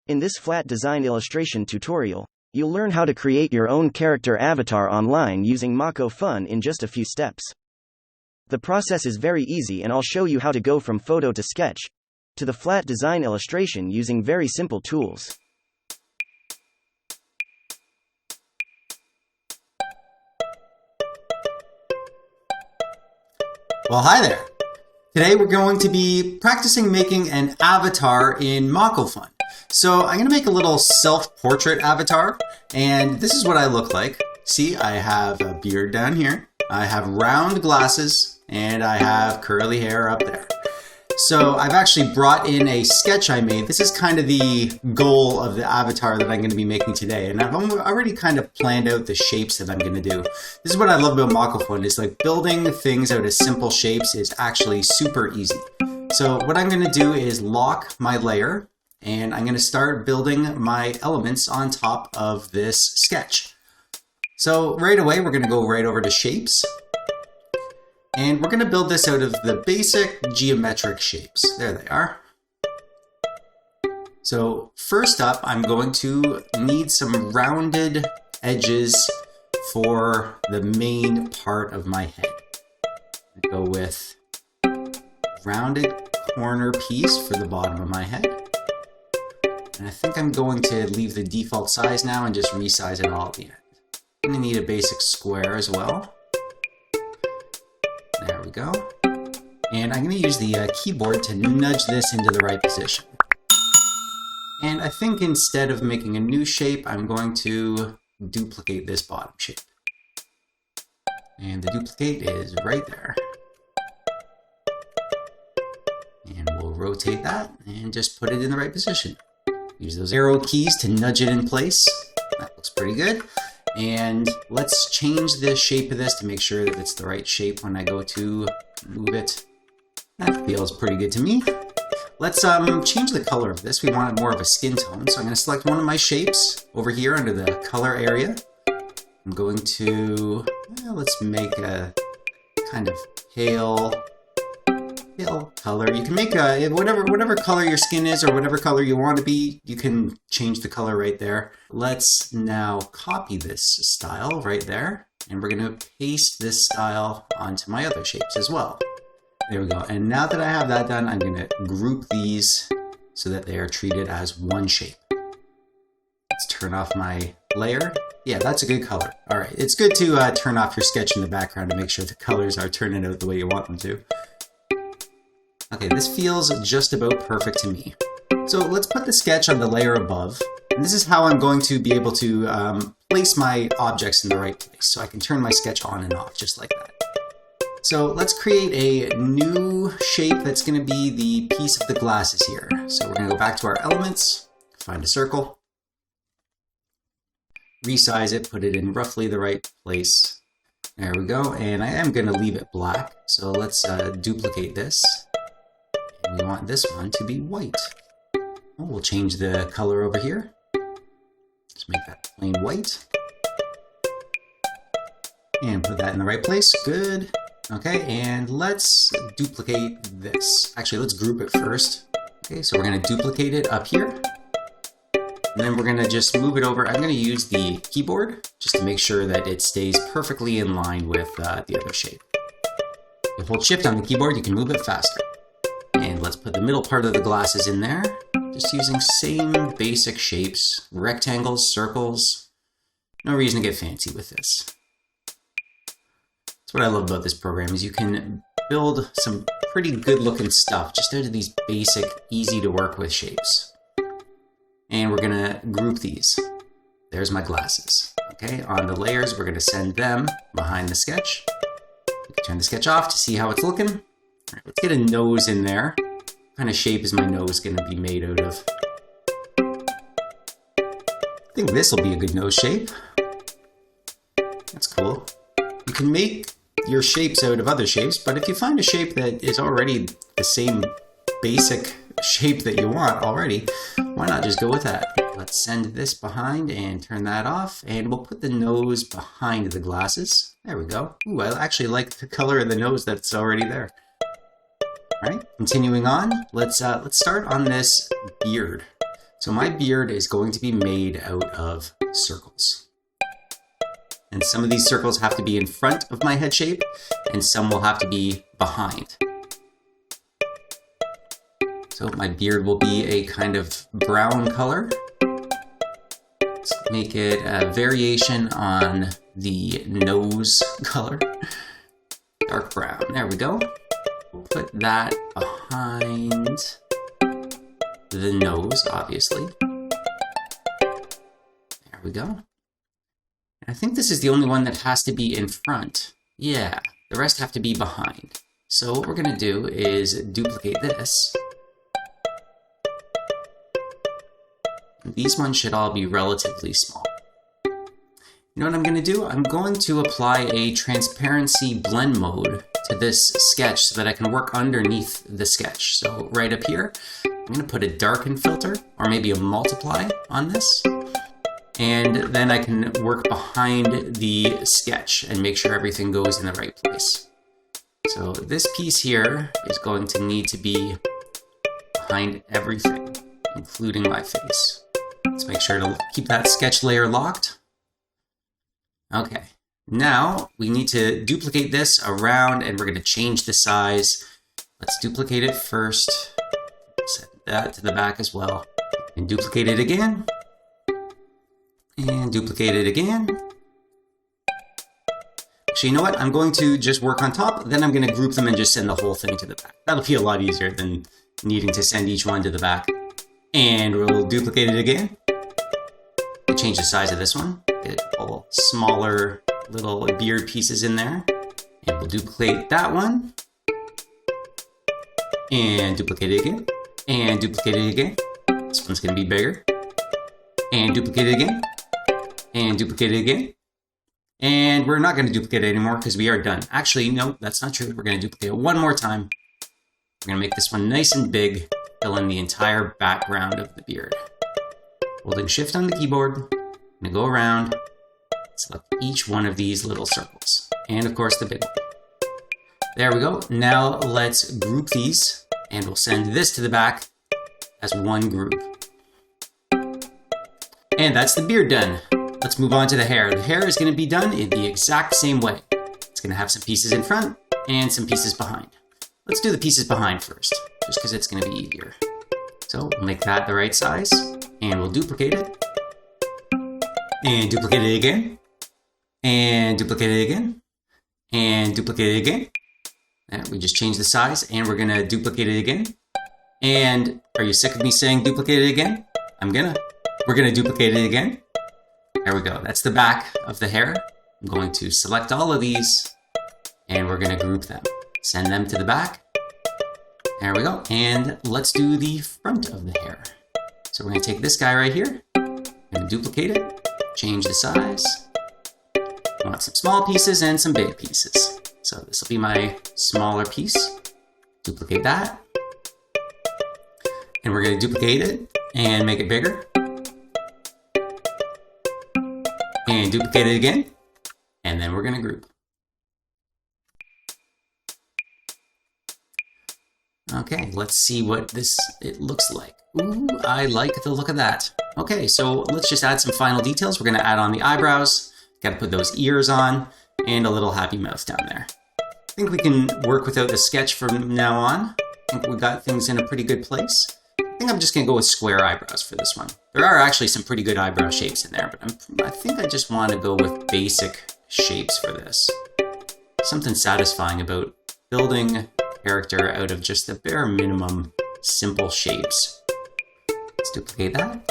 In this flat design illustration tutorial, you'll learn how to create your own character avatar online using MockoFun in just a few steps. The process is very easy, and I'll show you how to go from photo to sketch to the flat design illustration using very simple tools. Well, hi there. Today we're going to be practicing making an avatar in MockoFun. So I'm going to make a little self-portrait avatar, and this is what I look like. See, I have a beard down here, I have round glasses, and I have curly hair up there. So I've actually brought in a sketch I made. This is kind of the goal of the avatar that I'm going to be making today. And I've already kind of planned out the shapes that I'm going to do. This is what I love about MockoFun, is like building things out of simple shapes is actually super easy. So what I'm going to do is lock my layer, and I'm going to start building my elements on top of this sketch. So right away, we're going to go right over to shapes. And we're going to build this out of the basic geometric shapes. There they are. So first up, I'm going to need some rounded edges for the main part of my head. I'll go with rounded corner piece for the bottom of my head. And I think I'm going to leave the default size now and just resize it all at the end. I'm going to need a basic square as well. There we go. And I'm going to use the keyboard to nudge this into the right position. And I think instead of making a new shape, I'm going to duplicate this bottom shape. And the duplicate is right there. And we'll rotate that and just put it in the right position. Use those arrow keys to nudge it in place. That looks pretty good. And let's change the shape of this to make sure that it's the right shape when I go to move it. That feels pretty good to me. Let's change the color of this. We want it more of a skin tone. So I'm going to select one of my shapes over here under the color area. I'm going to, let's make a kind of pale color. You can make whatever color your skin is, or whatever color you want to be, you can change the color right there. Let's now copy this style right there, and we're going to paste this style onto my other shapes as well. There we go. And now that I have that done, I'm going to group these so that they are treated as one shape. Let's turn off my layer. Yeah, that's a good color. All right, it's good to turn off your sketch in the background to make sure the colors are turning out the way you want them to. Okay, this feels just about perfect to me. So let's put the sketch on the layer above. And this is how I'm going to be able to place my objects in the right place. So I can turn my sketch on and off just like that. So let's create a new shape that's going to be the piece of the glasses here. So we're going to go back to our elements, find a circle, resize it, put it in roughly the right place. There we go. And I am going to leave it black. So let's duplicate this. We want this one to be white. Well, we'll change the color over here. Let's make that plain white. And put that in the right place. Good. Okay, and let's duplicate this. Actually, let's group it first. Okay, so we're going to duplicate it up here. And then we're going to just move it over. I'm going to use the keyboard just to make sure that it stays perfectly in line with the other shape. If you hold Shift on the keyboard, you can move it faster. And let's put the middle part of the glasses in there, just using same basic shapes, rectangles, circles. No reason to get fancy with this. That's what I love about this program, is you can build some pretty good looking stuff just out of these basic, easy to work with shapes. And we're gonna group these. There's my glasses. Okay, on the layers, we're gonna send them behind the sketch. We can turn the sketch off to see how it's looking. All right, let's get a nose in there. What kind of shape is my nose going to be made out of? I think this will be a good nose shape. That's cool. You can make your shapes out of other shapes, but if you find a shape that is already the same basic shape that you want already, why not just go with that? Let's send this behind and turn that off, and we'll put the nose behind the glasses. There we go. Ooh, I actually like the color of the nose that's already there. All right, continuing on, let's start on this beard. So my beard is going to be made out of circles. And some of these circles have to be in front of my head shape, and some will have to be behind. So my beard will be a kind of brown color. Let's make it a variation on the nose color. Dark brown, there we go. We'll put that behind the nose, obviously. There we go. I think this is the only one that has to be in front. Yeah, the rest have to be behind. So what we're gonna do is duplicate this. These ones should all be relatively small. You know what I'm gonna do? I'm going to apply a transparency blend mode to this sketch so that I can work underneath the sketch. So right up here, I'm gonna put a darken filter or maybe a multiply on this. And then I can work behind the sketch and make sure everything goes in the right place. So this piece here is going to need to be behind everything, including my face. Let's make sure to keep that sketch layer locked. Okay, now we need to duplicate this around and we're going to change the size. Let's duplicate it first. Set that to the back as well. And duplicate it again. And duplicate it again. Actually, you know what? I'm going to just work on top, then I'm going to group them and just send the whole thing to the back. That'll be a lot easier than needing to send each one to the back. And we'll duplicate it again. We'll change the size of this one. Get all smaller little beard pieces in there. And we'll duplicate that one. And duplicate it again. And duplicate it again. This one's going to be bigger. And duplicate it again. And duplicate it again. And we're not going to duplicate it anymore because we are done. Actually, no, that's not true. We're going to duplicate it one more time. We're going to make this one nice and big, fill in the entire background of the beard. Holding Shift on the keyboard, I'm going to go around, select each one of these little circles. And of course the big one. There we go. Now let's group these, and we'll send this to the back as one group. And that's the beard done. Let's move on to the hair. The hair is going to be done in the exact same way. It's going to have some pieces in front and some pieces behind. Let's do the pieces behind first, just because it's going to be easier. So we'll make that the right size, and we'll duplicate it. And duplicate it again. And duplicate it again. And duplicate it again. And we just changed the size, and we're going to duplicate it again. And are you sick of me saying duplicate it again? We're going to duplicate it again. There we go. That's the back of the hair. I'm going to select all of these, and we're going to group them. Send them to the back. There we go. And let's do the front of the hair. So we're going to take this guy right here. I'm going to duplicate it. Change the size. I want some small pieces and some big pieces. So this will be my smaller piece. Duplicate that. And we're going to duplicate it and make it bigger. And duplicate it again. And then we're going to group. Okay, let's see what it looks like. Ooh, I like the look of that. Okay, so let's just add some final details. We're going to add on the eyebrows. Got to put those ears on and a little happy mouth down there. I think we can work without the sketch from now on. I think we got things in a pretty good place. I think I'm just going to go with square eyebrows for this one. There are actually some pretty good eyebrow shapes in there, but I think I just want to go with basic shapes for this. Something satisfying about building a character out of just the bare minimum simple shapes. Let's duplicate that.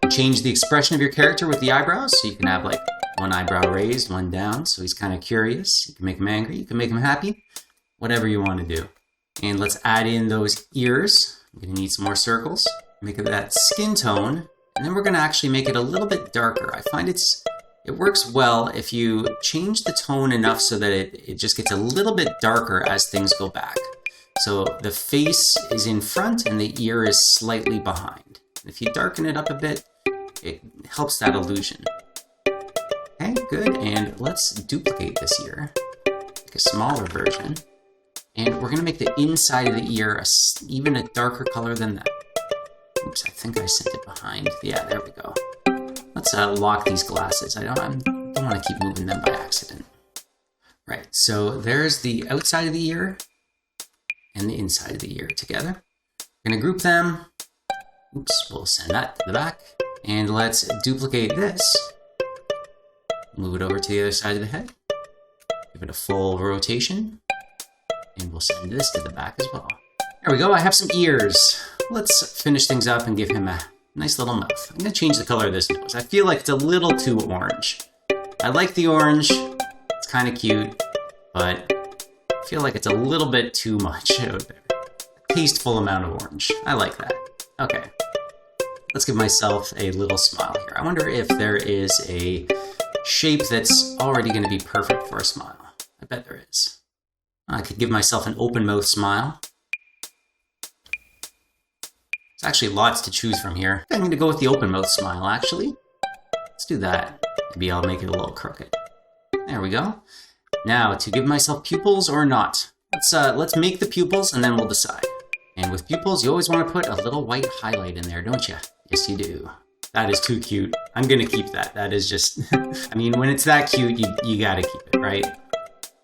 Change the expression of your character with the eyebrows, so you can have like one eyebrow raised, one down, so he's kind of curious. You can make him angry, you can make him happy, whatever you want to do. And let's add in those ears. I'm going to need some more circles. Make it that skin tone, and then we're going to actually make it a little bit darker. I find it works well if you change the tone enough so that it just gets a little bit darker as things go back. So the face is in front and the ear is slightly behind. If you darken it up a bit, it helps that illusion. Okay, good, and let's duplicate this ear. Make a smaller version. And we're going to make the inside of the ear even a darker color than that. Oops, I think I sent it behind. Yeah, there we go. Let's lock these glasses. I don't want to keep moving them by accident. Right, so there's the outside of the ear and the inside of the ear together. We're going to group them. Oops, we'll send that to the back. And let's duplicate this. Move it over to the other side of the head. Give it a full rotation. And we'll send this to the back as well. There we go, I have some ears. Let's finish things up and give him a nice little mouth. I'm going to change the color of this nose. I feel like it's a little too orange. I like the orange. It's kind of cute, but I feel like it's a little bit too much out there. A tasteful amount of orange. I like that. Okay. Let's give myself a little smile here. I wonder if there is a shape that's already going to be perfect for a smile. I bet there is. I could give myself an open mouth smile. There's actually lots to choose from here. I'm going to go with the open mouth smile, actually. Let's do that. Maybe I'll make it a little crooked. There we go. Now, to give myself pupils or not. Let's make the pupils and then we'll decide. And with pupils, you always want to put a little white highlight in there, don't you? Yes, you do. That is too cute. I'm going to keep that. That is just... I mean, when it's that cute, you got to keep it, right?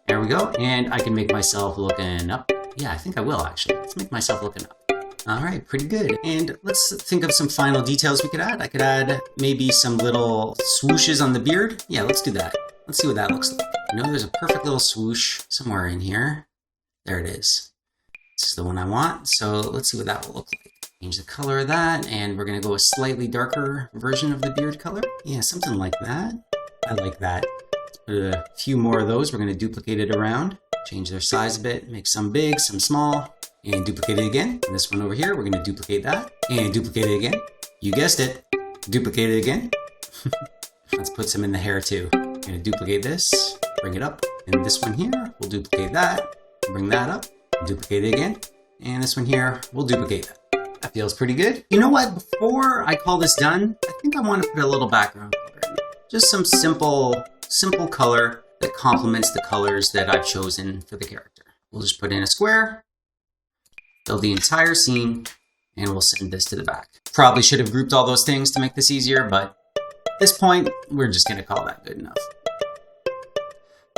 There we go. And I can make myself looking up. Yeah, I think I will, actually. Let's make myself looking up. All right, pretty good. And let's think of some final details we could add. I could add maybe some little swooshes on the beard. Yeah, let's do that. Let's see what that looks like. I know there's a perfect little swoosh somewhere in here. There it is. This is the one I want. So let's see what that will look like. Change the color of that, and we're going to go a slightly darker version of the beard color. Yeah, something like that. I like that. Let's put a few more of those. We're going to duplicate it around. Change their size a bit. Make some big, some small. And duplicate it again. And this one over here, we're going to duplicate that. And duplicate it again. You guessed it. Duplicate it again. Let's put some in the hair too. We're going to duplicate this. Bring it up. And this one here, we'll duplicate that. Bring that up. Duplicate it again. And this one here, we'll duplicate that. That feels pretty good. You know what? Before I call this done, I think I want to put a little background color in. Just some simple color that complements the colors that I've chosen for the character. We'll just put in a square, fill the entire scene, and we'll send this to the back. Probably should have grouped all those things to make this easier, but at this point, we're just going to call that good enough.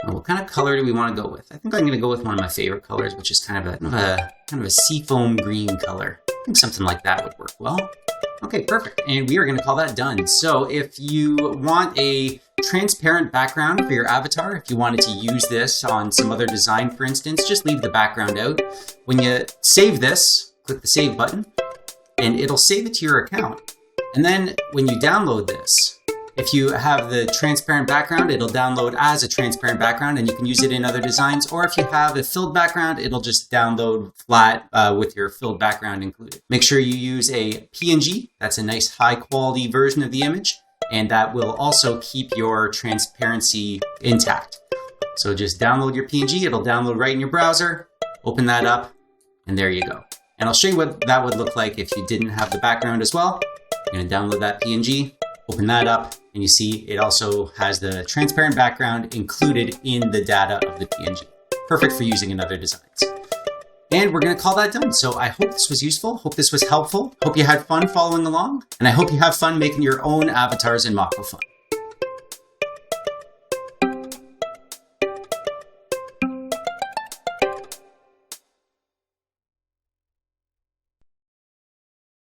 Now, what kind of color do we want to go with? I think I'm going to go with one of my favorite colors, which is kind of a seafoam green color. I think something like that would work well. Okay, perfect. And we are going to call that done. So if you want a transparent background for your avatar, if you wanted to use this on some other design, for instance, just leave the background out. When you save this, click the save button, and it'll save it to your account. And then when you download this, if you have the transparent background, it'll download as a transparent background and you can use it in other designs. Or if you have a filled background, it'll just download flat with your filled background included. Make sure you use a PNG. That's a nice high quality version of the image. And that will also keep your transparency intact. So just download your PNG. It'll download right in your browser. Open that up and there you go. And I'll show you what that would look like if you didn't have the background as well. You're going to download that PNG. Open that up, and you see it also has the transparent background included in the data of the PNG. Perfect for using in other designs. And we're going to call that done. So I hope this was useful. Hope this was helpful. Hope you had fun following along. And I hope you have fun making your own avatars in MockoFun.